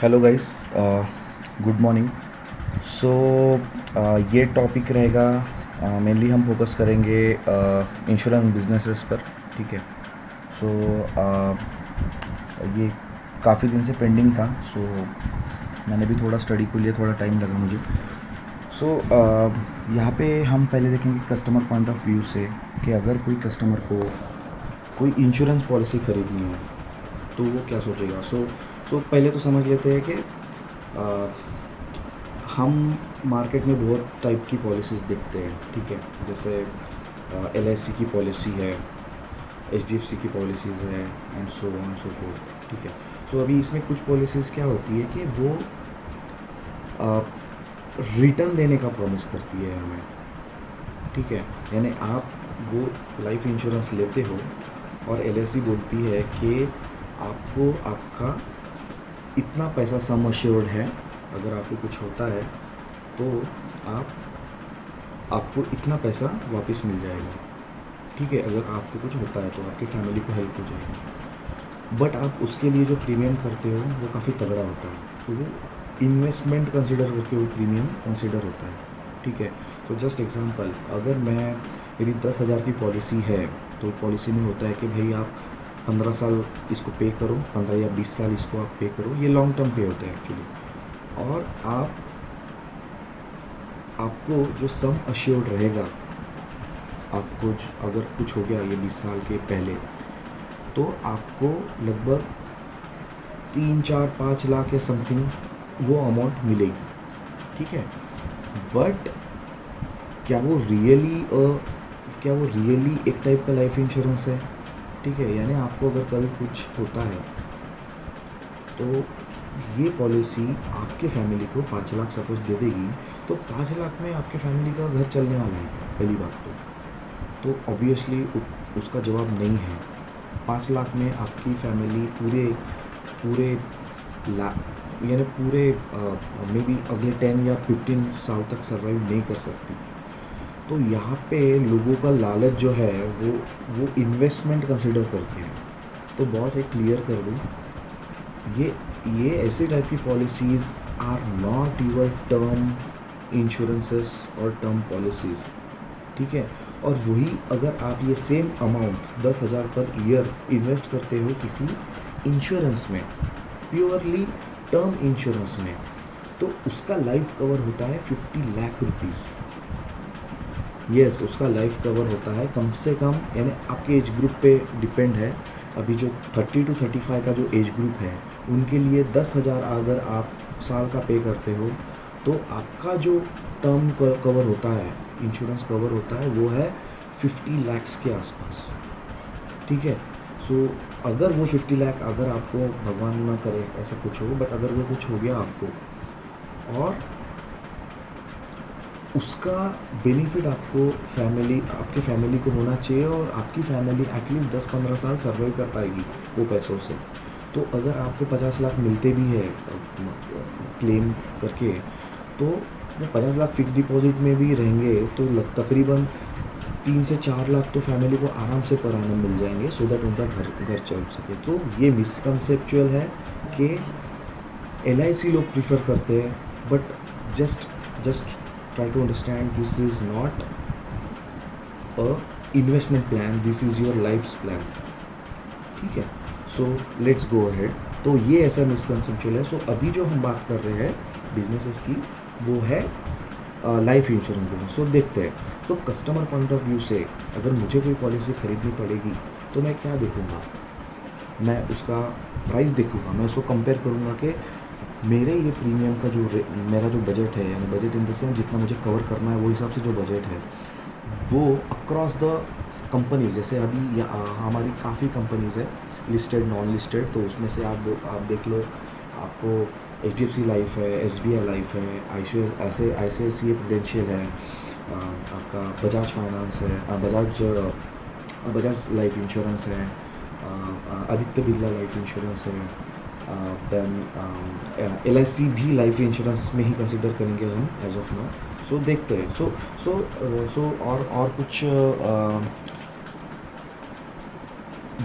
Hello guys, good morning. So ये topic रहेगा, mainly हम फोकस करेंगे इंश्योरेंस बिजनेसेस पर। ठीक है। सो ये काफ़ी दिन से पेंडिंग था। मैंने भी थोड़ा स्टडी को लिए थोड़ा टाइम लगा मुझे। यहाँ पे हम पहले देखेंगे कस्टमर पॉइंट ऑफ व्यू से कि अगर कोई कस्टमर को कोई इंश्योरेंस पॉलिसी ख़रीदनी है तो वो क्या सोचेगा। पहले तो समझ लेते हैं कि आ, हम मार्केट में बहुत टाइप की पॉलिसीज़ देखते हैं। ठीक है। जैसे LIC की पॉलिसी है, HDFC की पॉलिसीज़ है, and so on so fourth. ठीक है। अभी इसमें कुछ पॉलिसीज़ क्या होती है कि वो रिटर्न देने का प्रॉमिस करती है हमें। ठीक है। यानी आप वो लाइफ इंश्योरेंस लेते हो और LIC बोलती है कि आपको आपका इतना पैसा सम अश्योर्ड है, अगर आपको कुछ होता है तो आपको इतना पैसा वापस मिल जाएगा। ठीक है। अगर आपको कुछ होता है तो आपकी फैमिली को हेल्प हो जाएगी। बट आप उसके लिए जो प्रीमियम करते हो वो काफ़ी तगड़ा होता है। वो इन्वेस्टमेंट कंसिडर करके वो प्रीमियम कंसिडर होता है। ठीक है। जस्ट एग्जांपल, अगर मेरी 10,000 की पॉलिसी है तो पॉलिसी में होता है कि भाई आप 15 साल इसको पे करो, 15 या 20 साल इसको आप पे करो। ये लॉन्ग टर्म पे होता है एक्चुअली। और आपको जो सम अश्योर्ड रहेगा, आपको अगर कुछ हो गया ये 20 साल के पहले, तो आपको लगभग 3, 4, 5 लाख या समथिंग वो अमाउंट मिलेगी। ठीक है। बट क्या वो रियली एक टाइप का लाइफ इंश्योरेंस है? ठीक है। यानी आपको अगर कल कुछ होता है तो ये पॉलिसी आपके फैमिली को 5 लाख सपोज दे देगी, तो 5 लाख में आपके फैमिली का घर चलने वाला है पहली बात तो ऑब्वियसली उसका जवाब नहीं है। 5 लाख में आपकी फैमिली पूरे पूरे यानी पूरे मे बी अगले 10 या 15 साल तक सर्वाइव नहीं कर सकती। तो यहाँ पे लोगों का लालच जो है वो इन्वेस्टमेंट कंसिडर करके है। तो बॉस एक क्लियर कर दूँ, ये ऐसे टाइप की policies are not your term insurances और टर्म पॉलिसीज़। ठीक है। और वही अगर आप ये same amount 10,000 per year invest करते हो किसी इंश्योरेंस में, प्योरली टर्म इंश्योरेंस में, तो उसका लाइफ कवर होता है 50 लाख रुपीज़। यस, उसका लाइफ कवर होता है कम से कम, यानी आपके एज ग्रुप पे डिपेंड है। अभी जो 30 to 35 का जो एज ग्रुप है उनके लिए 10,000 अगर आप साल का पे करते हो तो आपका जो टर्म कवर होता है, इंश्योरेंस कवर होता है, वो है 50 लाख्स के आसपास। ठीक है। अगर वो 50 लाख, अगर आपको भगवान ना करे ऐसा कुछ हो, बट अगर वो कुछ हो गया आपको और उसका बेनिफिट आपको आपके फैमिली को होना चाहिए, और आपकी फैमिली एटलीस्ट 10-15 साल सर्वाइव कर पाएगी वो पैसों से। तो अगर आपको 50 लाख मिलते भी है क्लेम करके, तो वो 50 लाख फिक्स डिपॉजिट में भी रहेंगे तो तकरीबन 3 से 4 लाख तो फैमिली को आराम से पर एनम मिल जाएंगे, सो दैट उनका घर चल सके। तो ये मिसकंसेप्चुअल है कि LIC लोग प्रीफर करते हैं, but just try to understand, this is not a investment plan, this is your life's plan. ठीक है। Let's go ahead. तो ये ऐसा मिसकंसेप्चुअल है। अभी जो हम बात कर रहे हैं बिजनेसेस की, वो है लाइफ इंश्योरेंस बिजनेस। देखते हैं। तो कस्टमर पॉइंट ऑफ व्यू से अगर मुझे कोई पॉलिसी ख़रीदनी पड़ेगी तो मैं क्या देखूँगा? मैं उसका प्राइस देखूँगा, मैं उसको कंपेयर करूँगा कि मेरे ये प्रीमियम का मेरा जो बजट है, यानी बजट इन द सेंस जितना मुझे कवर करना है वो हिसाब से जो बजट है वो अक्रॉस द कंपनीज, जैसे अभी हमारी काफ़ी कंपनीज़ है, लिस्टेड नॉन लिस्टेड। तो उसमें से आप देख लो, आपको HDFC लाइफ है, SBI लाइफ है, ICICI प्रूडेंशियल है, आपका बजाज फाइनेंस है, बजाज लाइफ इंश्योरेंस है, आदित्य बिरला लाइफ इंश्योरेंस है, देन LIC भी लाइफ इंश्योरेंस में ही कंसिडर करेंगे हम एज ऑफ नाउ। देखते हैं। और कुछ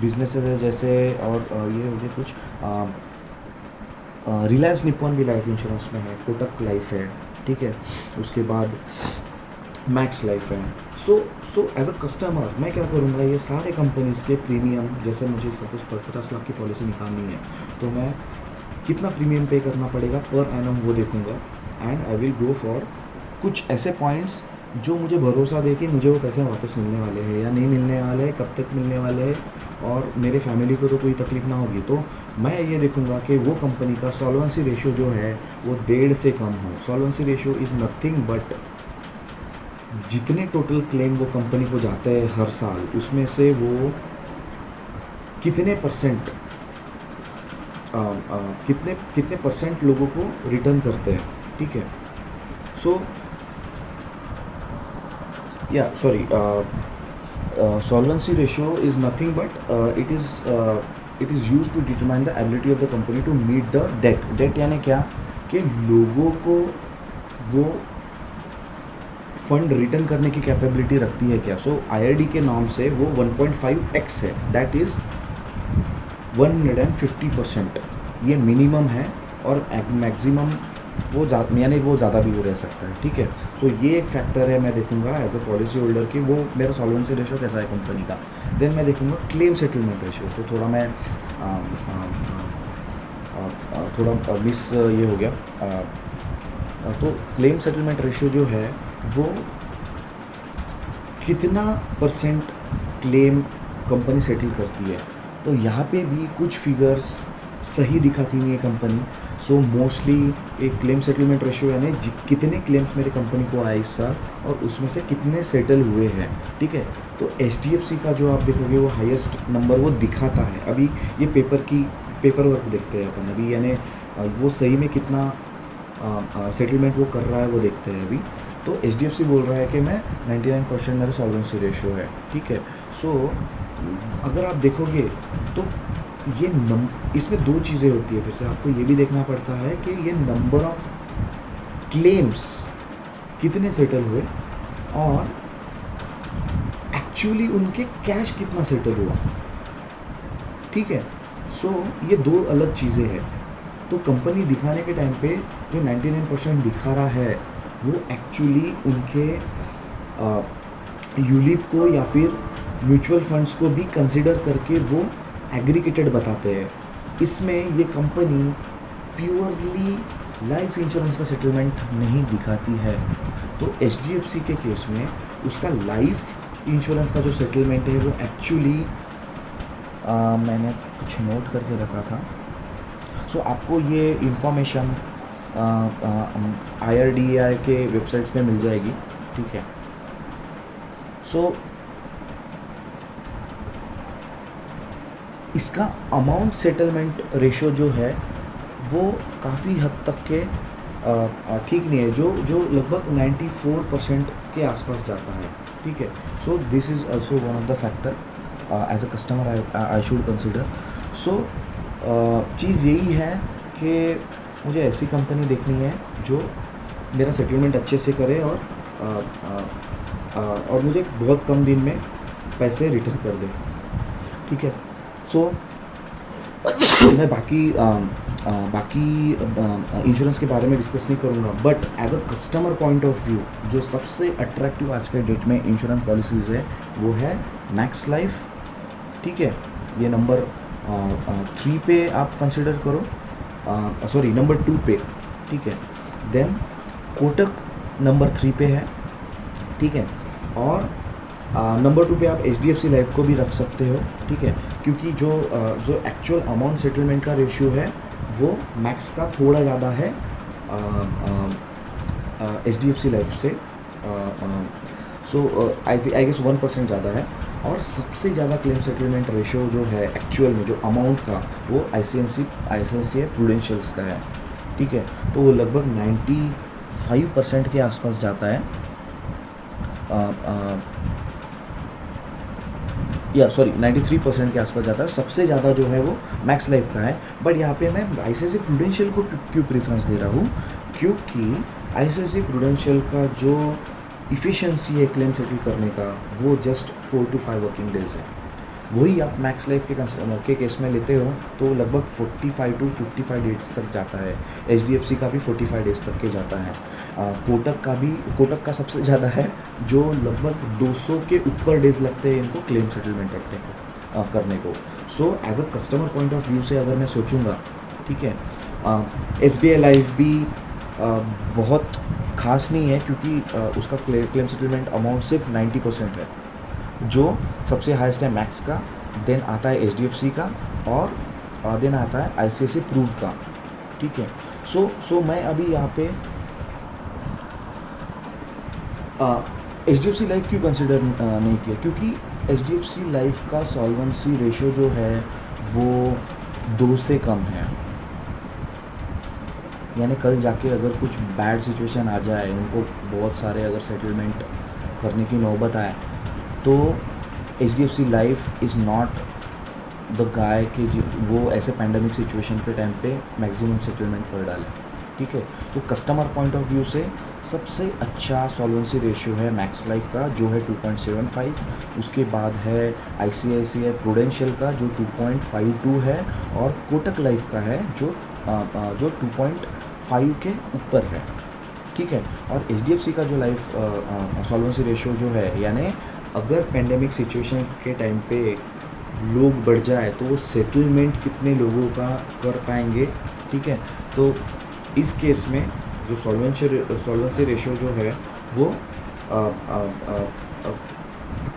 बिजनेसेस है जैसे, और ये हो गए कुछ रिलायंस निप्पॉन भी लाइफ इंश्योरेंस में है, कोटक लाइफ है, ठीक है, उसके बाद मैक्स लाइफ है। सो एज अ कस्टमर मैं क्या करूँगा, ये सारे कंपनीज़ के प्रीमियम, जैसे मुझे सपोज 50 लाख की पॉलिसी निकालनी है तो मैं कितना प्रीमियम पे करना पड़ेगा पर एनम वो देखूँगा, and I will go for कुछ ऐसे पॉइंट्स जो मुझे भरोसा दे कि मुझे वो पैसे वापस मिलने वाले हैं या नहीं मिलने वाले हैं, कब तक मिलने वाले हैं, और मेरे फैमिली को तो कोई तकलीफ ना होगी। तो मैं ये देखूँगा कि वो कंपनी का सॉल्वेंसी रेशियो जो है वो 1.5 से कम हो। Solvency ratio is nothing but जितने टोटल क्लेम वो कंपनी को जाते हैं हर साल, उसमें से वो कितने परसेंट कितने परसेंट लोगों को रिटर्न करते हैं, ठीक है। सो या sorry, solvency ratio is nothing but it is used to determine the ability of the company to meet the debt यानी क्या कि लोगों को वो फंड रिटर्न करने की कैपेबिलिटी रखती है क्या। सो IRD के नाम से वो 1.5x है, दैट इज़ 150%, ये मिनिमम है, और मैक्सिमम वो यानी वो ज़्यादा भी हो रह सकता है, ठीक है। सो ये एक फैक्टर है, मैं देखूंगा एज अ पॉलिसी होल्डर कि वो मेरा सॉल्वेंसी रेशियो कैसा है कंपनी का। देन मैं देखूंगा क्लेम सेटलमेंट रेशियो, तो थोड़ा मैं थोड़ा मिस ये हो गया। तो क्लेम सेटलमेंट रेशियो जो है वो कितना परसेंट क्लेम कंपनी सेटल करती है, तो यहाँ पे भी कुछ फिगर्स सही दिखाती नहीं है कंपनी। सो मोस्टली एक क्लेम सेटलमेंट रेशियो यानी कितने क्लेम्स मेरी कंपनी को आए इस साल और उसमें से कितने सेटल हुए हैं, ठीक है। तो HDFC का जो आप देखोगे वो हाईएस्ट नंबर वो दिखाता है। अभी ये पेपर वर्क देखते हैं अपन अभी, यानी वो सही में कितना सेटलमेंट वो कर रहा है वो देखते हैं अभी। तो HDFC बोल रहा है कि मैं 99% मेरा सॉल्वेंसी रेशियो है, ठीक है। सो अगर आप देखोगे तो ये इसमें दो चीज़ें होती है, फिर से आपको ये भी देखना पड़ता है कि ये नंबर ऑफ क्लेम्स कितने सेटल हुए और एक्चुअली उनके कैश कितना सेटल हुआ, ठीक है। सो ये दो अलग चीज़ें हैं। तो कंपनी दिखाने के टाइम पे जो 99% दिखा रहा है वो एक्चुअली उनके यूलिप को या फिर म्यूचुअल फंड्स को भी कंसिडर करके वो एग्रीगेटेड बताते हैं। इसमें ये कंपनी प्योरली लाइफ इंश्योरेंस का सेटलमेंट नहीं दिखाती है। तो HDFC के केस में उसका लाइफ इंश्योरेंस का जो सेटलमेंट है वो एक्चुअली मैंने कुछ नोट करके रखा था। सो आपको ये इंफॉर्मेशन IRDAI के वेबसाइट्स पे मिल जाएगी, ठीक है। सो इसका अमाउंट सेटलमेंट रेशो जो है वो काफ़ी हद तक के ठीक नहीं है, जो लगभग 94% के आसपास जाता है, ठीक है। So this is also one of the factor as a customer I should consider. So चीज़ यही है कि मुझे ऐसी कंपनी देखनी है जो मेरा सेटलमेंट अच्छे से करे और मुझे बहुत कम दिन में पैसे रिटर्न कर दे, ठीक है। सो मैं बाकी इंश्योरेंस के बारे में डिस्कस नहीं करूँगा, but as a customer point of view जो सबसे अट्रैक्टिव आज के डेट में इंश्योरेंस पॉलिसीज़ है वो है मैक्स लाइफ, ठीक है। ये नंबर 3 पे आप कंसिडर करो, सॉरी नंबर 2 पे, ठीक है। देन कोटक नंबर 3 पे है, ठीक है। और नंबर 2 पे आप HDFC लाइफ को भी रख सकते हो, ठीक है, क्योंकि जो एक्चुअल अमाउंट सेटलमेंट का रेशियो है वो मैक्स का थोड़ा ज़्यादा है HDFC लाइफ से। सो आई गेस 1% ज़्यादा है। और सबसे ज़्यादा क्लेम सेटलमेंट रेशियो जो है एक्चुअल में जो अमाउंट का वो ICICI प्रूडेंशियल्स का है, ठीक है। तो वो लगभग 95% के आसपास जाता है, या सॉरी 93% के आसपास जाता है। सबसे ज़्यादा जो है वो मैक्स लाइफ का है। बट यहाँ पे मैं ICICI प्रूडेंशियल को क्यों प्रेफरेंस दे रहा हूँ, क्योंकि ICICI प्रूडेंशियल का जो इफ़िशेंसी है क्लेम सेटल करने का वो जस्ट 4 to 5 वर्किंग डेज है। वही आप मैक्स लाइफ के केस में लेते हो तो लगभग 45 टू 55 डेज तक जाता है। एचडीएफसी का भी 45 डेज तक के जाता है। कोटक का सबसे ज़्यादा है, जो लगभग 200 के ऊपर डेज लगते हैं इनको क्लेम सेटलमेंट करने को। So as a customer point of view से अगर मैं सोचूंगा, ठीक है, एसबीआई लाइफ भी बहुत खास नहीं है, क्योंकि उसका क्लेम सेटलमेंट अमाउंट सिर्फ 90% है, जो सबसे हाईएस्ट है मैक्स का, देन आता है एचडीएफसी का, और देन आता है आईसीआईसीआई प्रूव का, ठीक है। सो मैं अभी यहाँ पे एचडीएफसी लाइफ क्यों कंसिडर नहीं किया, क्योंकि एचडीएफसी लाइफ का सॉल्वेंसी रेशियो जो है वो 2 से कम है। यानी कल जाके अगर कुछ बैड सिचुएशन आ जाए, उनको बहुत सारे अगर सेटलमेंट करने की नौबत आए, तो HDFC life is not the guy कि वो ऐसे पैंडमिक सिचुएशन के टाइम पे मैक्सिमम सेटलमेंट कर डाले, ठीक है। तो कस्टमर पॉइंट ऑफ व्यू से सबसे अच्छा सॉल्वेंसी रेशियो है मैक्स लाइफ का, जो है 2.75। उसके बाद है आईसीआईसीआई प्रूडेंशियल का, जो 2.52 है, और कोटक लाइफ का है जो 2.5 के ऊपर है, ठीक है। और एचडीएफसी का जो लाइफ सॉल्वेंसी रेशियो जो है, यानी अगर पेंडेमिक सिचुएशन के टाइम पे लोग बढ़ जाए तो वो सेटलमेंट कितने लोगों का कर पाएंगे, ठीक है। तो इस केस में जो सॉल्वेंसी रेशियो जो है वो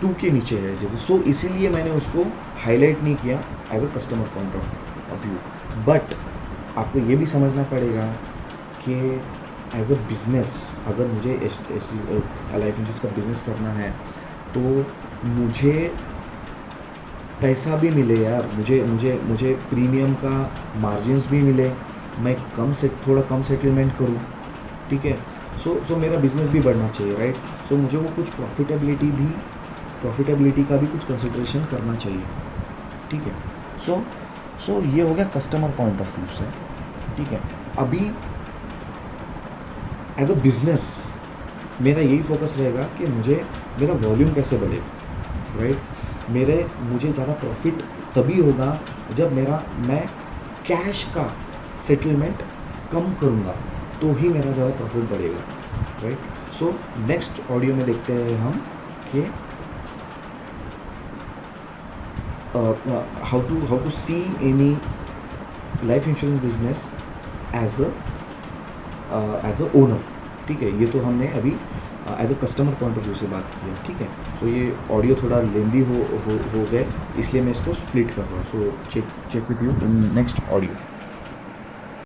2 के नीचे है, जैसे। सो इसीलिए मैंने उसको हाईलाइट नहीं किया as a customer point of view. But आपको ये भी समझना पड़ेगा कि एज अ बिज़नेस, अगर मुझे लाइफ इंश्योरेंस का बिज़नेस करना है तो मुझे पैसा भी मिले यार, मुझे प्रीमियम का मार्जिन्स भी मिले, मैं थोड़ा कम सेटलमेंट करूँ, ठीक है। सो मेरा बिज़नेस भी बढ़ना चाहिए, राइट। सो मुझे वो कुछ प्रॉफिटेबिलिटी का भी कुछ कंसिडरेशन करना चाहिए, ठीक है। सो ये हो गया कस्टमर पॉइंट ऑफ व्यू से, ठीक है। अभी एज अ बिज़नेस मेरा यही फोकस रहेगा कि मेरा वॉल्यूम कैसे बढ़े, राइट। मुझे ज़्यादा प्रॉफिट तभी होगा जब मैं कैश का सेटलमेंट कम करूँगा, तो ही मेरा ज़्यादा प्रॉफिट बढ़ेगा, राइट। सो नेक्स्ट ऑडियो में देखते हैं हम कि how to see any life insurance business as a owner, ठीक है। ये तो हमने अभी as a customer point of view से बात की है, ठीक है। सो ये ऑडियो थोड़ा लेंदी हो गए, इसलिए मैं इसको स्प्लिट कर रहा हूँ। So check with you in next audio.